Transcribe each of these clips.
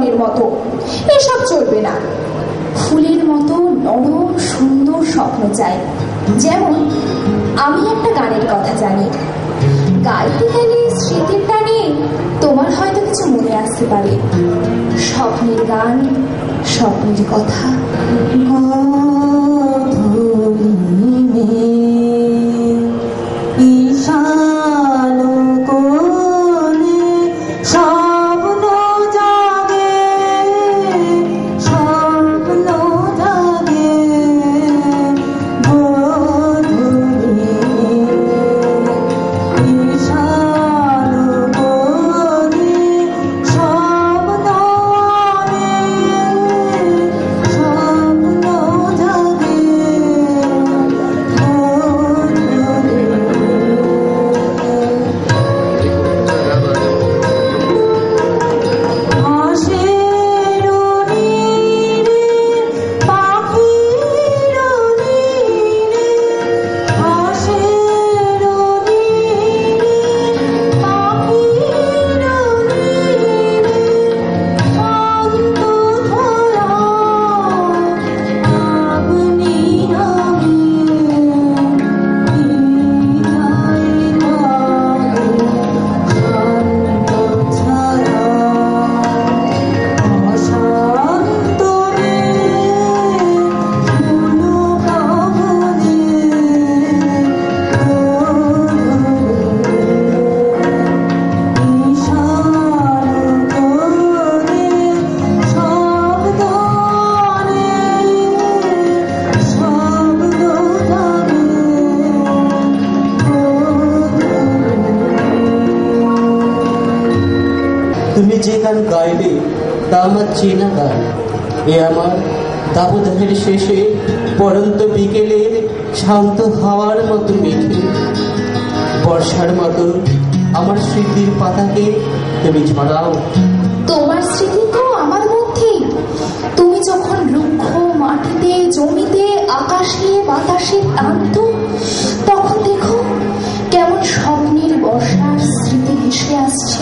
জীবনের মতো। এসব চলবে না। ফুলের মতো নরম সুন্দর স্বপ্ন চাই। যেমন আমি একটা গানের কথা জানি, গাইতে গেলে স্মৃতির টানে তোমার হয়তো কিছু মনে আসতে পারে। স্বপ্নের গান, স্বপ্নের কথা। তুমি যে গান গাইবে তা আমার চেনা গান। এ আমার দাবদাহের শেষে পরন্ত বিকেলের শান্ত হাওয়ার মতো মেঘে, বর্ষার মতো আমার স্মৃতির পাতাকে তুমি ঝরাও। তোমার স্মৃতি তো আমার মধ্যেই। তুমি যখন রুক্ষ মাটিতে, জমিতে, আকাশে বাতাসে টানত, তখন দেখো কেমন স্বপ্নের বর্ষার স্মৃতি ভেসে আসছে।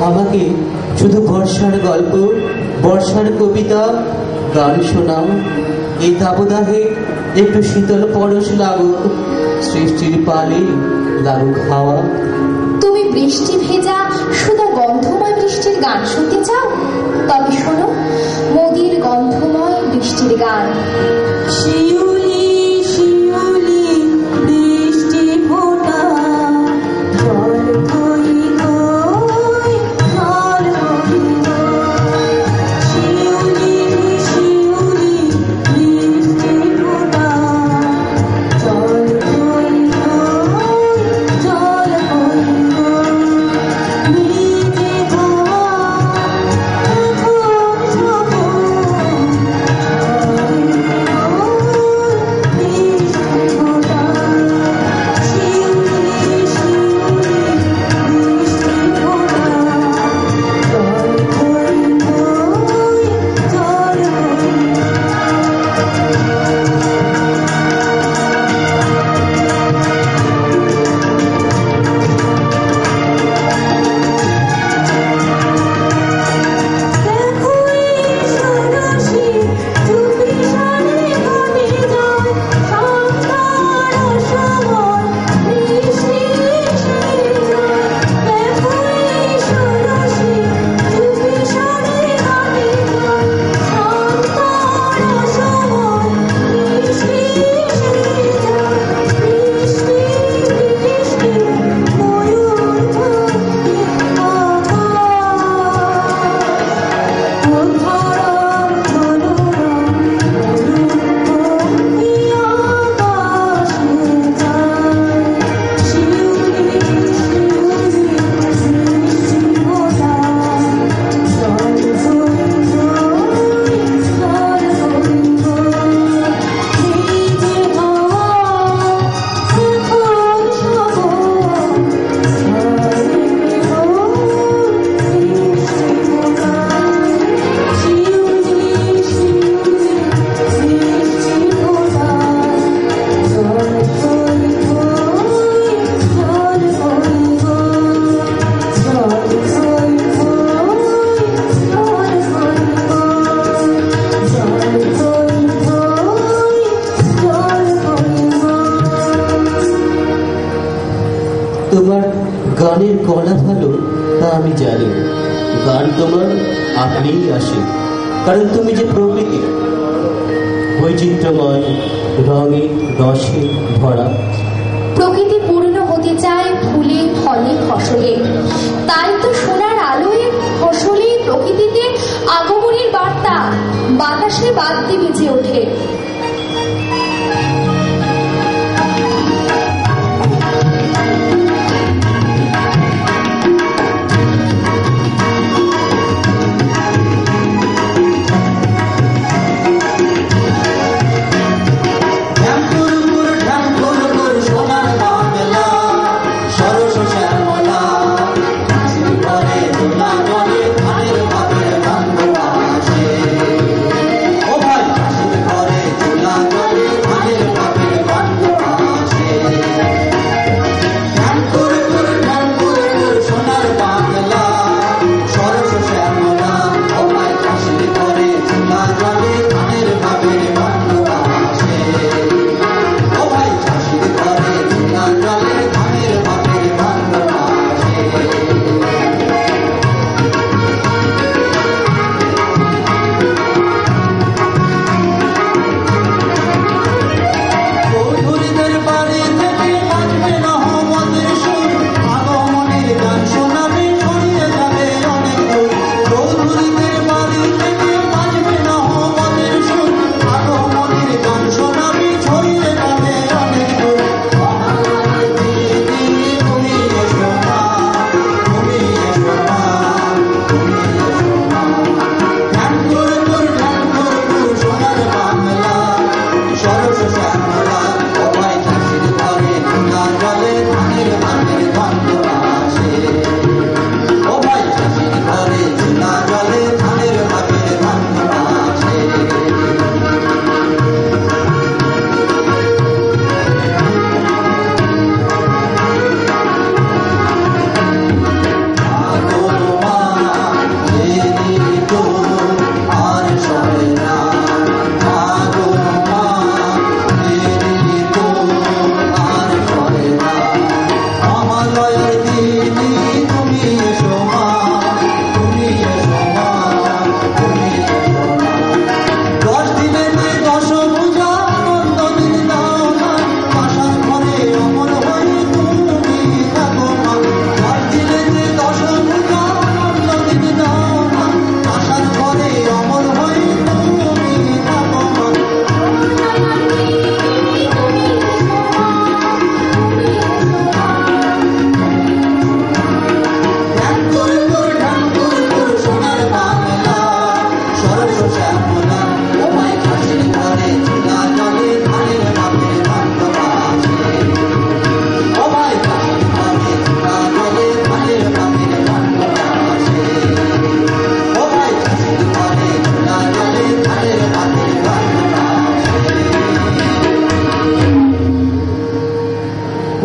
আমাকে শুধু বর্ষার গল্প, বর্ষার কবিতা, গান শোনাও। এই দাবদাহে একটু শীতল পরশ লাগুক, সৃষ্টির পালে লাগুক হাওয়া। তুমি বৃষ্টি ভেজা শুধু গন্ধময় বৃষ্টির গান শুনতে চাও? তবে শোনো, মোদির গন্ধময় গান। শিউলি শিউলি বৃষ্টি ফোঁটা জল হই হই জল হই হই। শিউলি শিউলি বৃষ্টি ফোঁটা জল হই হই জল হই হই। ভিজে হাওয়া এখন সবুজ তোমার গানের গলা ভালো তা আমি জানি। গান তোমার আপনিই আসে, কারণ তুমি যে প্রকৃতি, বৈচিত্র্যময় রঙে রসে ভরা। প্রকৃতি পূর্ণ হতে চায় ফুলে ফলে ফসলে, তাই তো সোনার আলোয় ফসলে প্রকৃতিতে আগমনের বার্তা বাতাসে বাদ্যে বেজে ওঠে। ও ভাই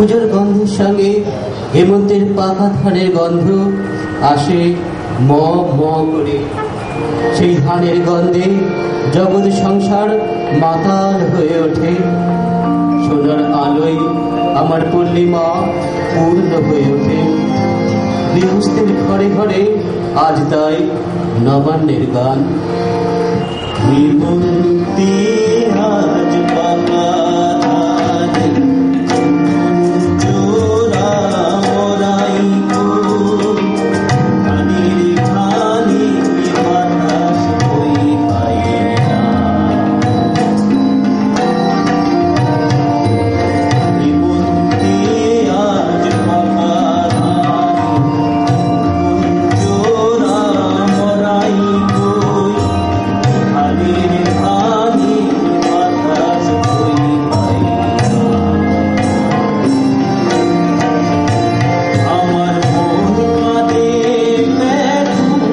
পুজোর গন্ধের সঙ্গে হেমন্তের পাকা ধানের গন্ধ আসে ম ম করে। সেই ধানের গন্ধে জগৎ সংসার মাতাল হয়ে ওঠে। সোনার আলোয় আমার পূর্ণিমা পূর্ণ হয়ে ওঠে। গৃহস্থের ঘরে ঘরে আজ তাই নবান্নের গান। হেমন্তে আজ পাকা ধান, চোরা মরাই গো, ধানের ঘানি বাতাস বই পায় না। হেমন্তে আজ পাকা ধান, চোরা মরাই গো, ধানের ঘানি বাতাস বই পায় না। আমার মন কাঁদে ব্যাকুল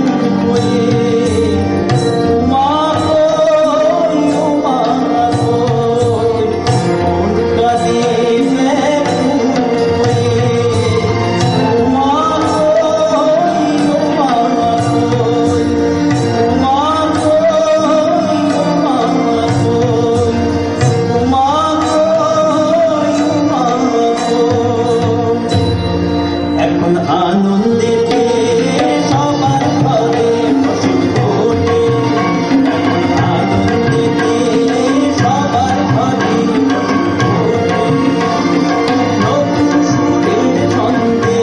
হয়ে, উমা কই, উমা কই। মন কাঁদে ব্যাকুল হয়ে, উমা কই, উমা কই। উমা কই, উমা কই। উমা কই, উমা কই। এখন আনন্দেতে সবার ঘরে ফসল ফোটে। এখন আনন্দেতে সবার ঘরে ফসল ফোটে। নতুন সুরের ছন্দে,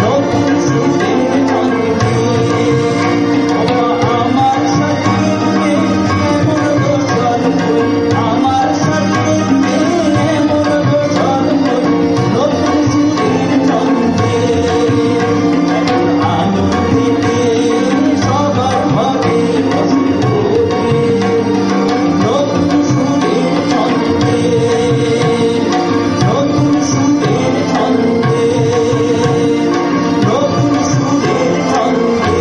নতুন সুরের ছন্দে। ওমা আমার শরীরে এমন গোসল হই, আমার শরীরে এমন গোসল হই, নতুন সুরের ছন্দে। এখন আনন্দেতে সবার ঘরে ফসল ফোটে। নতুন সুরের ছন্দে, নতুন সুরের ছন্দে, নতুন সুরের ছন্দে।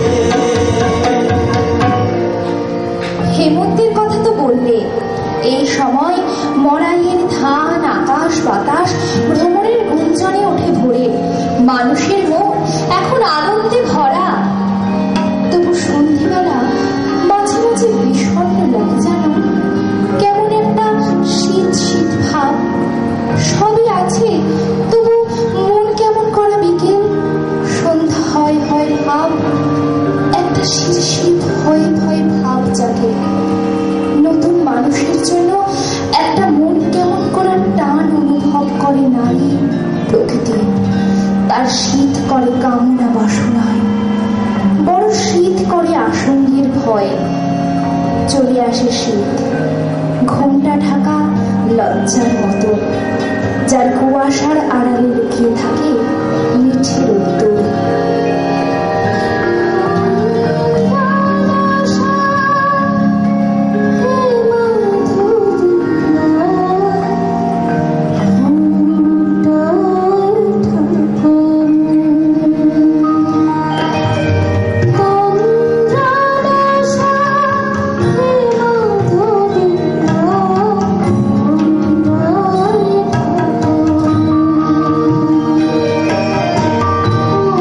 হেমন্তের কথা তো বললে। এই সময় মরাইয়ের ধান, আকাশ বাতাস ভ্রমণের গুঞ্জনে ওঠে ভরে। মানুষের মন এখন আনন্দে ভরা। তবু সন্ধিবেলা মাঝে মাঝে বিষণ্ণ লাগে জানো। কেমন একটা শীত শীত ভাব। সবই আছে, তবু মন কেমন করা বিকেল। সন্ধ্যা হয় হয় ভাব, একটা শীত শীত ভয়ে ভয়ে ভাব জাগে। নতুন মানুষের জন্য একটা মন কেমন করার টান অনুভব করে নারী প্রকৃতি। তার শীত করে কামনা বাসনায়, বড় শীত করে আসঙ্গের ভয়। চলে আসে শীত, ঘোমটা ঢাকা লজ্জার মতো, যার কুয়াশার আড়ালে লুকিয়ে থাকে মিঠে রোদ্দুর। Oh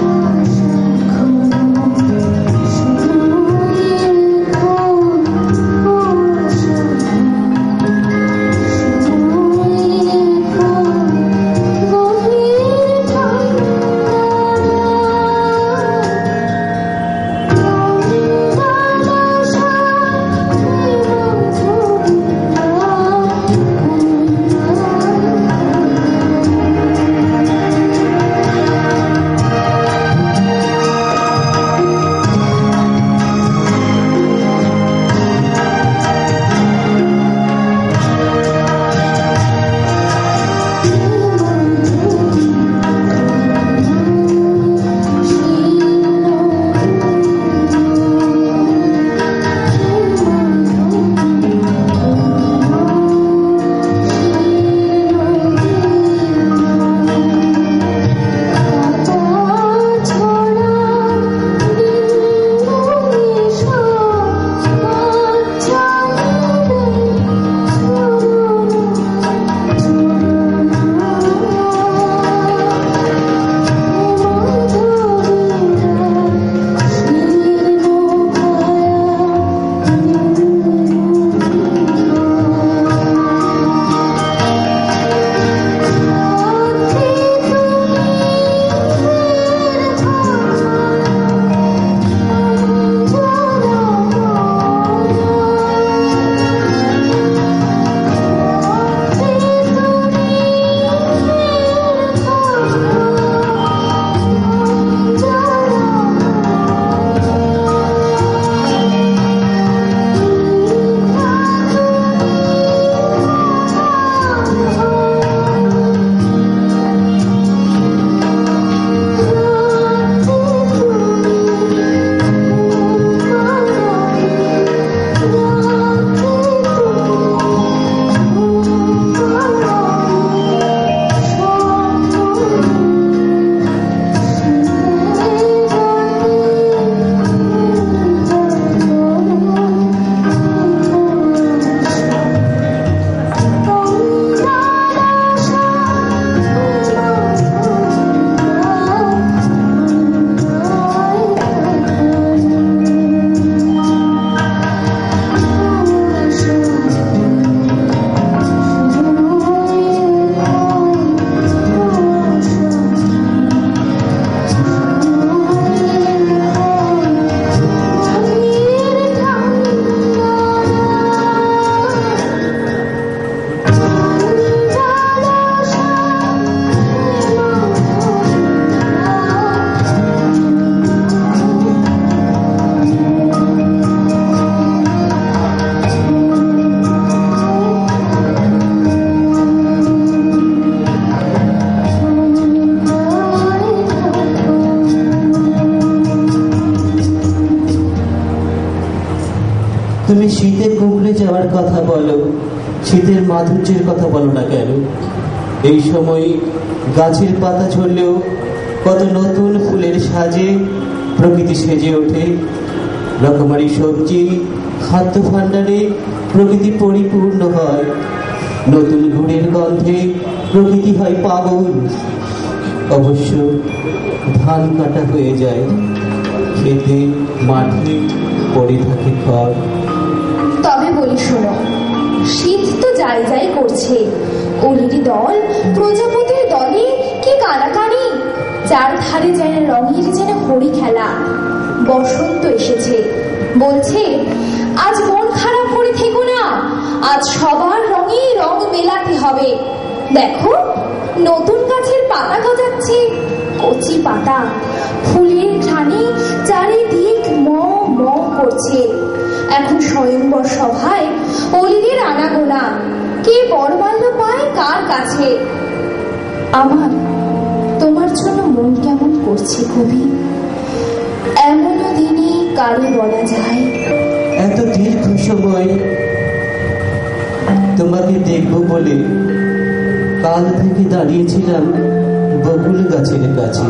তুমি শীতে কুঁকড়ে যাওয়ার কথা বলো, শীতের মাধুর্যের কথা বলো না কেন? এই সময় গাছের পাতা ঝরলেও কত নতুন ফুলের সাজে প্রকৃতি সেজে ওঠে। রকমারি সবজি, খাদ্য ভাণ্ডারে প্রকৃতি পরিপূর্ণ হয়। নতুন গুড়ের গন্ধে প্রকৃতি হয় পাগল। অবশ্য ধান কাটা হয়ে যায়, খেতে মাঠে পড়ে থাকে খড়। তবে বলি শোনো, শীত তো যাই যাই করছে। অলিরি দল প্রজাপতির দলে কি কানাকানি, যার ধারে যেন রঙের যেন হরি খেলা। বসন্ত এসেছে, বলছে আজ মন খারাপ করে থেকো না, আজ সবার রঙে রং মেলাতে হবে। দেখো নতুন গাছের পাতা গজাচ্ছে, কচি পাতা, ফুলের ঘ্রাণে চারিদিক ম ম করছে। এখন স্বয়ংবর সভায় অলিদের আনাগোনা, কে বড়মাল্য পায় কার কাছে। আমার তোমার জন্য মন কেমন করছে কবি, এমনও দিনে কারে বলা যায়। এত দীর্ঘ সময় তোমাকে দেখবো বলে কাল থেকে দাঁড়িয়েছিলাম বকুল গাছের কাছে।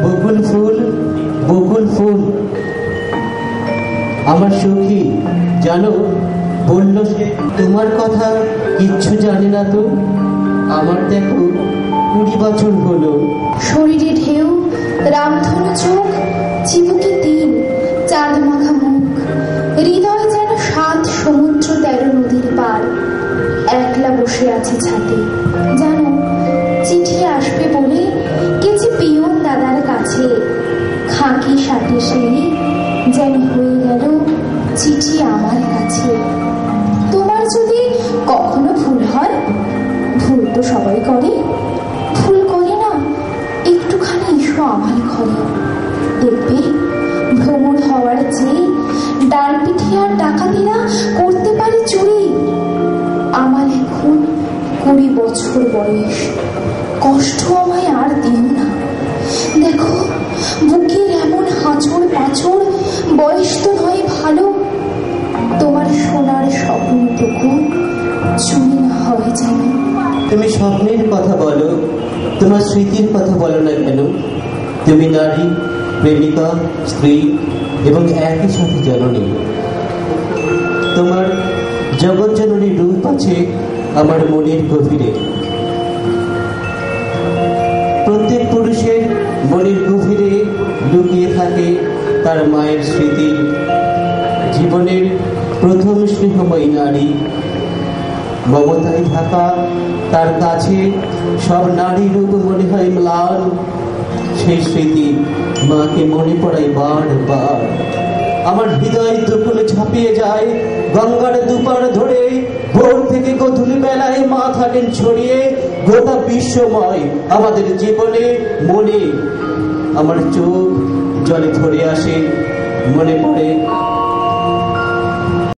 বকুল ফুল, বকুল ফুল। আমার সখী জানো, বলল সে তোমার কথা কিচ্ছু জানে না তো। আমার দেখো 20 বছর হলো। শরীরে ঢেউ, রামধনু চোখ, চিবুকে তিন, চাঁদ মাখা মুখ, হৃদয় যেন 7 সমুদ্র 13 নদীর পার। একলা বসে আছে ছাদে, জানো চিঠি আসবে বলে গেছি পিয়ন দাদার কাছে। খাঁকি সাথে সেই যেন হয়ে গেল চিঠি আমার কাছে। তোমার যদি কখনো ভুল হয়, ভুল তো সবাই করে, ভুল করে না, একটুখানি এসো আমার ঘরে। দেখবে ভ্রমণ হওয়ার চেয়ে ডাল পিঠে আর ডাকাতিরা করতে পারে চুরি। আমার এখন 20 বছর বয়স, কষ্ট আমায় আর দিও না। দেখো বুকের এমন হাঁচড় পাঁচড়, বয়স তো নয় ভালো। তোমার সোনার স্বপ্নটুকু চুরি না হয় যেন। তুমি স্বপ্নের কথা বলো, তোমার স্মৃতির কথা বলো না কেন? তুমি নারী, প্রেমিকা, স্ত্রী এবং একই সাথে জননী। তোমার জগৎ জননী রূপ আছে আমার মনের গভীরে। প্রত্যেক পুরুষের মনের গভীরে লুকিয়ে থাকে তার মায়ের স্মৃতি। জীবনের প্রথম স্নেহময়ী নারী, মমতায় ঢাকা তার কাছে সব নারী রূপ মনে হয় ম্লান। সেই স্মৃতি মাকে মনে পড়ায় বারবার। আমার হৃদয় দুকুলে ঝাঁপিয়ে যায়। গঙ্গার দুপার ধরে ভোর থেকে গধূলি বেলায় মা থাকেন ছড়িয়ে গোটা বিশ্বময় আমাদের জীবনে মনে। আমার চোখ জলে ধরে আসে, মনে পড়ে